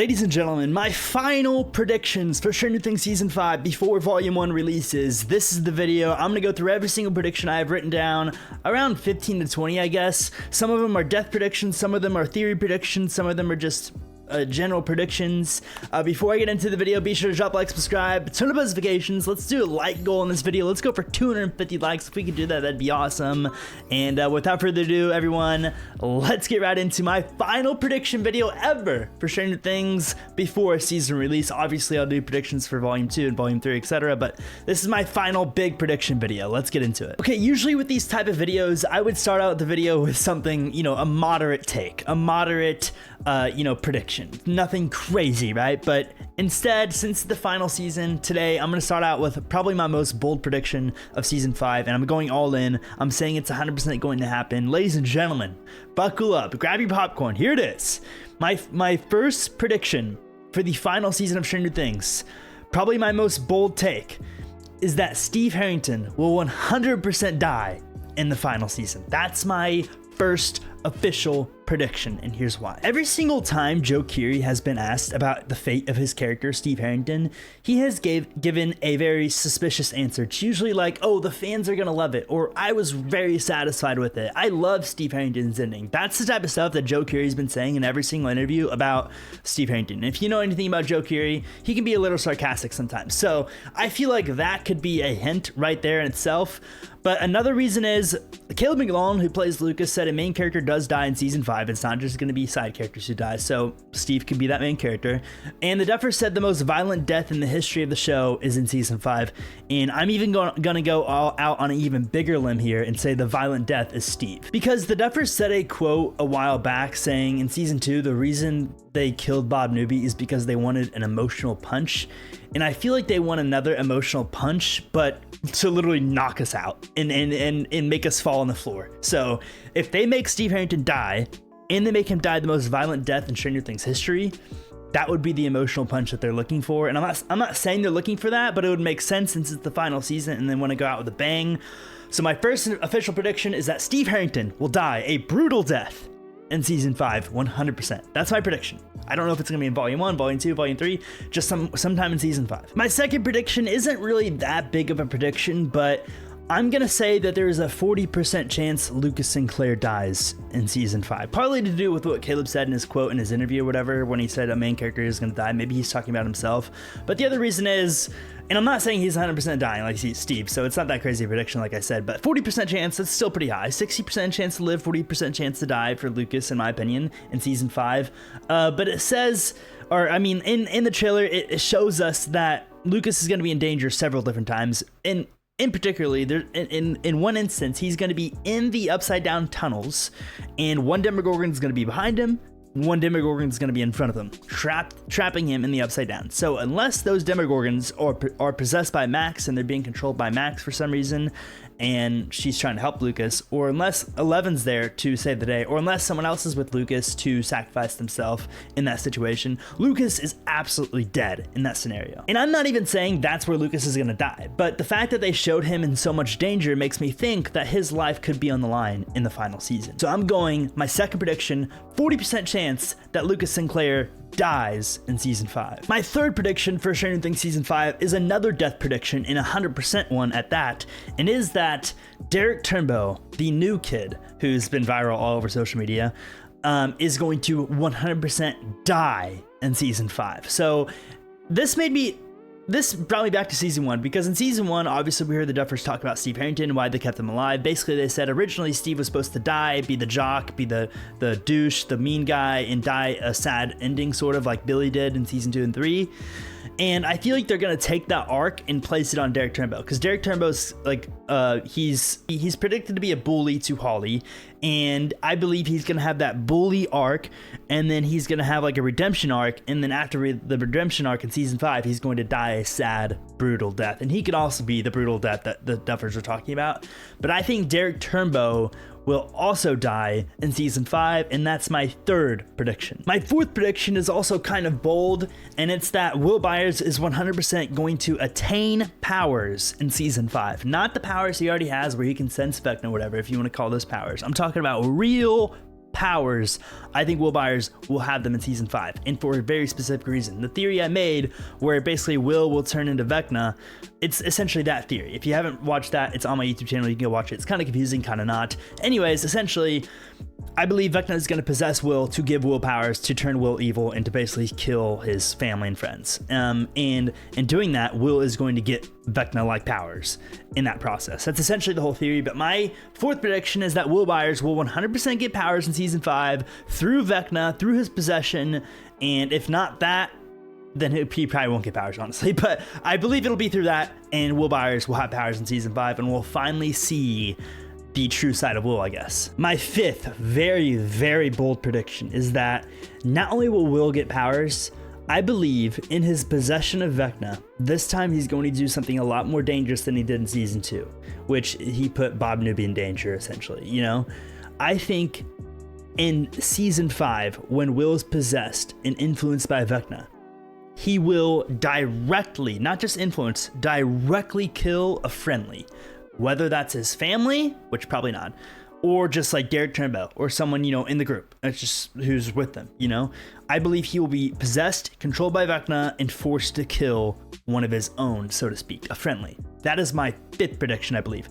Ladies and gentlemen, my final predictions for Stranger Things Season 5 before Volume 1 releases. This is the video. I'm going to go through every single prediction I have written down, around 15 to 20, I guess. Some of them are death predictions, some of them are theory predictions, some of them are just general predictions. Before I get into the video, be sure to drop a like, subscribe, turn on notifications. Let's do a like goal in this video. Let's go for 250 likes. If we could do that, that'd be awesome. And without further ado, everyone, let's get right into my final prediction video ever for Stranger Things before season release. Obviously, I'll do predictions for Volume 2 and Volume 3, etc. But this is my final big prediction video. Let's get into it. Okay, usually with these type of videos, I would start out the video with something, a moderate take, a moderate, prediction. Nothing crazy, right? But instead, since the final season, today I'm going to start out with probably my most bold prediction of season 5, and I'm going all in. I'm saying it's 100% going to happen. Ladies and gentlemen, buckle up, grab your popcorn. Here it is. My first prediction for the final season of Stranger Things, probably my most bold take, is that Steve Harrington will 100% die in the final season. That's my first official prediction, and here's why. Every single time Joe Keery has been asked about the fate of his character, Steve Harrington, he has given a very suspicious answer. It's usually like, oh, the fans are gonna love it, or I was very satisfied with it. I love Steve Harrington's ending. That's the type of stuff that Joe Keery's been saying in every single interview about Steve Harrington. If you know anything about Joe Keery, he can be a little sarcastic sometimes. So I feel like that could be a hint right there in itself. But another reason is Caleb McLaughlin, who plays Lucas, said a main character does die in season 5. It's not just going to be side characters who die, so Steve can be that main character. And the Duffer said the most violent death in the history of the show is in season 5. And I'm even going to go all out on an even bigger limb here and say the violent death is Steve. Because the Duffer said a quote a while back saying in season 2, the reason they killed Bob Newby is because they wanted an emotional punch. And I feel like they want another emotional punch, but to literally knock us out and make us fall on the floor. So if they make Steve Harrington die, and they make him die the most violent death in Stranger Things history, that would be the emotional punch that they're looking for. And I'm not saying they're looking for that, but it would make sense since it's the final season and they want to go out with a bang. So my first official prediction is that Steve Harrington will die a brutal death in season 5, 100%. That's my prediction. I don't know if it's gonna be in Volume 1, Volume 2, Volume 3, just sometime in season 5. My second prediction isn't really that big of a prediction, but I'm gonna say that there is a 40% chance Lucas Sinclair dies in season 5. Partly to do with what Caleb said in his quote in his interview or whatever, when he said a main character is gonna die. Maybe he's talking about himself. But the other reason is, and I'm not saying he's 100% dying like Steve, so it's not that crazy a prediction like I said, but 40% chance, that's still pretty high. 60% chance to live, 40% chance to die for Lucas, in my opinion, in season 5. But it says, or I mean, in the trailer, it shows us that Lucas is gonna be in danger several different times. In particularly, in one instance, he's going to be in the upside down tunnels, and one Demogorgon is going to be behind him, one Demogorgon is going to be in front of him, trapping him in the upside down. So unless those Demogorgons are possessed by Max and they're being controlled by Max for some reason, and she's trying to help Lucas, or unless Eleven's there to save the day, or unless someone else is with Lucas to sacrifice themselves in that situation, Lucas is absolutely dead in that scenario. And I'm not even saying that's where Lucas is going to die, but the fact that they showed him in so much danger makes me think that his life could be on the line in the final season. So I'm going, my second prediction, 40% chance that Lucas Sinclair dies in season 5. My third prediction for Stranger Things season 5 is another death prediction, and 100% one at that, and is that Derek Turnbow, the new kid who's been viral all over social media, is going to 100% die in season 5. So this brought me back to season 1, because in season 1, obviously we heard the Duffers talk about Steve Harrington and why they kept him alive. Basically, they said originally Steve was supposed to die, be the jock, be the douche, the mean guy, and die a sad ending, sort of like Billy did in season 2 and 3. And I feel like they're gonna take that arc and place it on Derek Turnbow, because Derek Turnbow's like he's predicted to be a bully to Holly, and I believe he's gonna have that bully arc, and then he's gonna have like a redemption arc, and then after the redemption arc in season 5, he's going to die a sad, brutal death, and he could also be the brutal death that the Duffers are talking about. But I think Derek Turnbow will also die in season 5, and that's my third prediction. My fourth prediction is also kind of bold, and it's that Will Byers is 100% going to attain powers in season 5. Not the powers he already has where he can sense Vecna or whatever, if you want to call those powers. I'm talking about real powers, I think Will Byers will have them in season 5, and for a very specific reason. The theory I made where basically Will turn into Vecna, it's essentially that theory. If you haven't watched that, it's on my YouTube channel, you can go watch it. It's kind of confusing, kind of not. Anyways, essentially, I believe Vecna is going to possess Will to give Will powers to turn Will evil and to basically kill his family and friends. And in doing that, Will is going to get Vecna-like powers in that process. That's essentially the whole theory. But my fourth prediction is that Will Byers will 100% get powers in season 5 through Vecna, through his possession. And if not that, then he probably won't get powers, honestly. But I believe it'll be through that, and Will Byers will have powers in season 5, and we'll finally see the true side of Will, I guess. My fifth very, very bold prediction is that not only will Will get powers, I believe in his possession of Vecna, this time he's going to do something a lot more dangerous than he did in season 2, which he put Bob Newby in danger, essentially, you know? I think in season 5, when Will is possessed and influenced by Vecna, he will directly, not just influence, directly kill a friendly. Whether that's his family, which probably not, or just like Derek Turnbow or someone, you know, in the group. It's just who's with them, you know? I believe he will be possessed, controlled by Vecna, and forced to kill one of his own, so to speak, a friendly. That is my fifth prediction, I believe.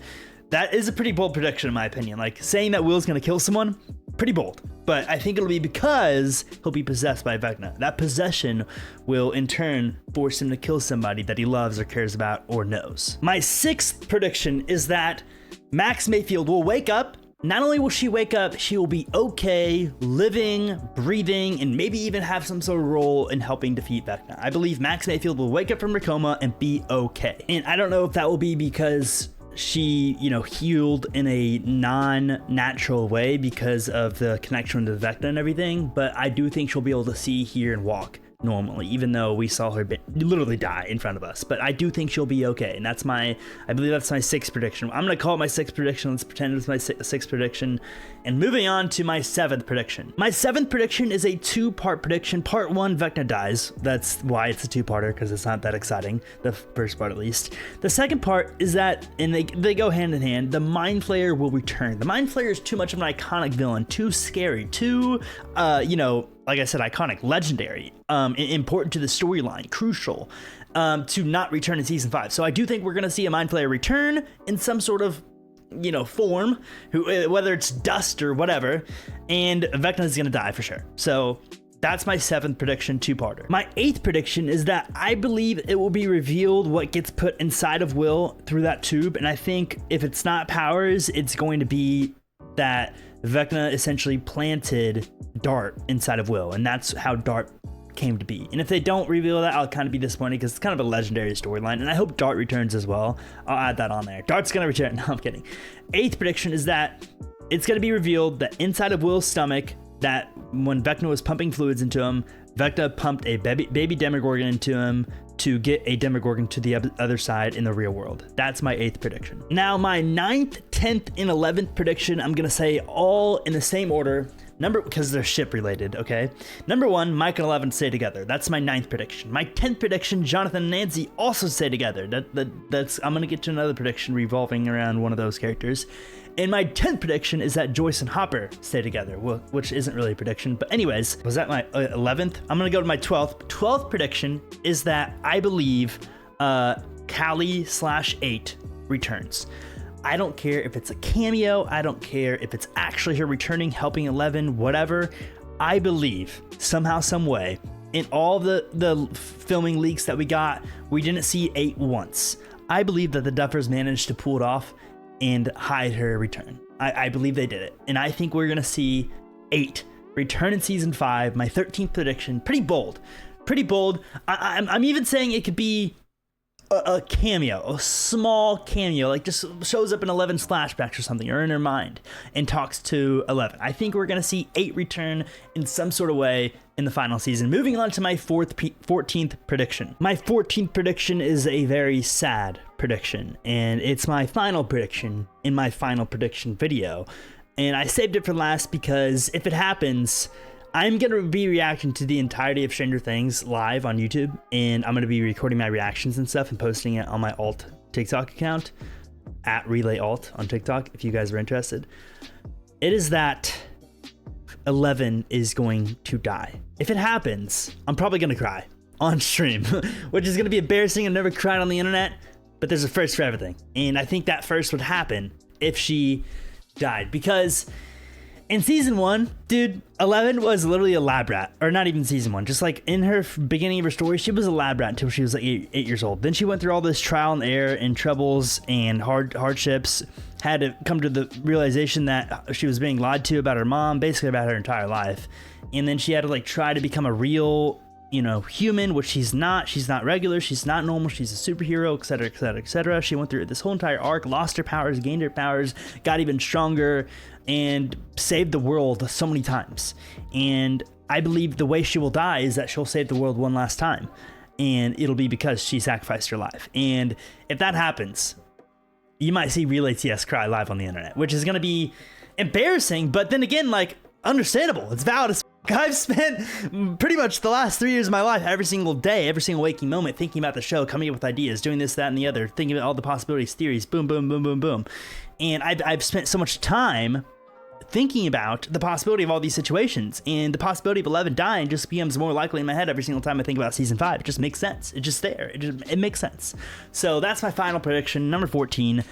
That is a pretty bold prediction, in my opinion. Like, saying that Will's going to kill someone, pretty bold. But I think it'll be because he'll be possessed by Vecna. That possession will, in turn, force him to kill somebody that he loves or cares about or knows. My sixth prediction is that Max Mayfield will wake up. Not only will she wake up, she will be okay, living, breathing, and maybe even have some sort of role in helping defeat Vecna. I believe Max Mayfield will wake up from her coma and be okay. And I don't know if that will be because she, you know, healed in a non-natural way because of the connection to Vecna and everything, but I do think she'll be able to see, hear, and walk normally, even though we saw her literally die in front of us. But I do think she'll be okay, and that's I believe that's my sixth prediction. I'm gonna call it my sixth prediction. Let's pretend it's my sixth prediction. And moving on to my seventh prediction. My seventh prediction is a two-part prediction. Part 1, Vecna dies. That's why it's a two-parter, because it's not that exciting, the first part at least. The second part is that, and they go hand in hand, the Mind Flayer will return. The Mind Flayer is too much of an iconic villain, too scary, too, you know, like I said, iconic, legendary, important to the storyline, crucial, to not return in season 5. So I do think we're going to see a Mind Flayer return in some sort of, you know, form, whether it's dust or whatever, and Vecna is going to die for sure. So that's my seventh prediction, two-parter. My eighth prediction is that I believe it will be revealed what gets put inside of Will through that tube, and I think if it's not powers, it's going to be that Vecna essentially planted Dart inside of Will, and that's how Dart came to be. And if they don't reveal that, I'll kind of be disappointed because it's kind of a legendary storyline, and I hope Dart returns as well. I'll add that on there. Dart's gonna return. No, I'm kidding. Eighth prediction is that it's gonna be revealed that inside of Will's stomach, that when Vecna was pumping fluids into him, Vecna pumped a baby Demogorgon into him to get a Demogorgon to the other side in the real world. That's my eighth prediction. Now, my 9th, 10th, and 11th prediction, I'm gonna say all in the same order. Because they're ship related, okay? Number 1, Mike and 11 stay together. That's my 9th prediction. My 10th prediction, Jonathan and Nancy also stay together. That's I'm gonna get to another prediction revolving around one of those characters. And my 10th prediction is that Joyce and Hopper stay together, which isn't really a prediction. But anyways, was that my 11th? I'm gonna go to my 12th. 12th prediction is that I believe Callie/8 returns. I don't care if it's a cameo. I don't care if it's actually her returning, helping 11, whatever. I believe somehow, some way, in all the filming leaks that we got, we didn't see 8 once. I believe that the Duffers managed to pull it off and hide her return. I believe they did it. And I think we're gonna see 8 return in season 5. My 13th prediction, pretty bold. Pretty bold. I'm even saying it could be a cameo, a small cameo, like just shows up in 11's flashbacks or something, or in her mind, and talks to 11. I think we're going to see 8 return in some sort of way in the final season. Moving on to my 14th prediction. My 14th prediction is a very sad prediction, and it's my final prediction in my final prediction video. And I saved it for last because if it happens, I'm going to be reacting to the entirety of Stranger Things live on YouTube, and I'm going to be recording my reactions and stuff and posting it on my alt TikTok account, at RelayAlt on TikTok, if you guys are interested. It is that 11 is going to die. If it happens, I'm probably gonna cry on stream, which is gonna be embarrassing. I've never cried on the internet, but there's a first for everything. And I think that first would happen if she died, because in season 1, dude, 11 was literally a lab rat. Or not even season 1, just like in her beginning of her story, she was a lab rat until she was like 8 years old. Then she went through all this trial and error and troubles and hardships, had to come to the realization that she was being lied to about her mom, basically about her entire life. And then she had to like try to become a real, you know, human, which she's not. She's not regular, she's not normal, she's a superhero, etc, etc, etc. She went through this whole entire arc, lost her powers, gained her powers, got even stronger, and saved the world so many times. And I believe the way she will die is that she'll save the world one last time, and it'll be because she sacrificed her life. And if that happens, you might see RelayTS cry live on the internet, which is going to be embarrassing, but then again, like, understandable. It's valid as I've spent pretty much the last 3 years of my life, every single day, every single waking moment, thinking about the show, coming up with ideas, doing this, that, and the other, thinking about all the possibilities, theories, boom, boom, boom, boom, boom. And I've spent so much time thinking about the possibility of all these situations, and the possibility of 11 dying just becomes more likely in my head every single time I think about season 5. It just makes sense. It's just there. It makes sense. So that's my final prediction, number 14.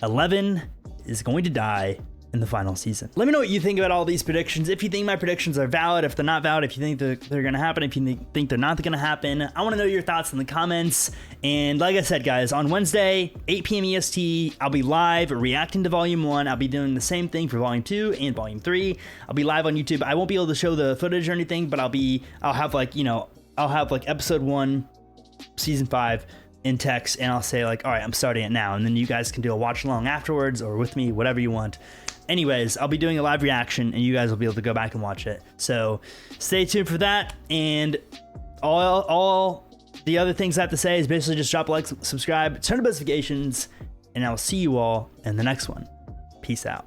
11 is going to die in the final season. Let me know what you think about all these predictions. If you think my predictions are valid, if they're not valid, if you think they're gonna happen, if you think they're not gonna happen. I want to know your thoughts in the comments. And like I said, guys, on Wednesday, 8 p.m. EST, I'll be live reacting to Volume 1. I'll be doing the same thing for Volume 2 and Volume 3. I'll be live on YouTube. I won't be able to show the footage or anything, but I'll have like, you know, I'll have like episode 1, season 5 in text, and I'll say like, all right, I'm starting it now. And then you guys can do a watch along afterwards or with me, whatever you want. Anyways, I'll be doing a live reaction, and you guys will be able to go back and watch it. So stay tuned for that. And all the other things I have to say is basically just drop a like, subscribe, turn on notifications, and I'll see you all in the next one. Peace out.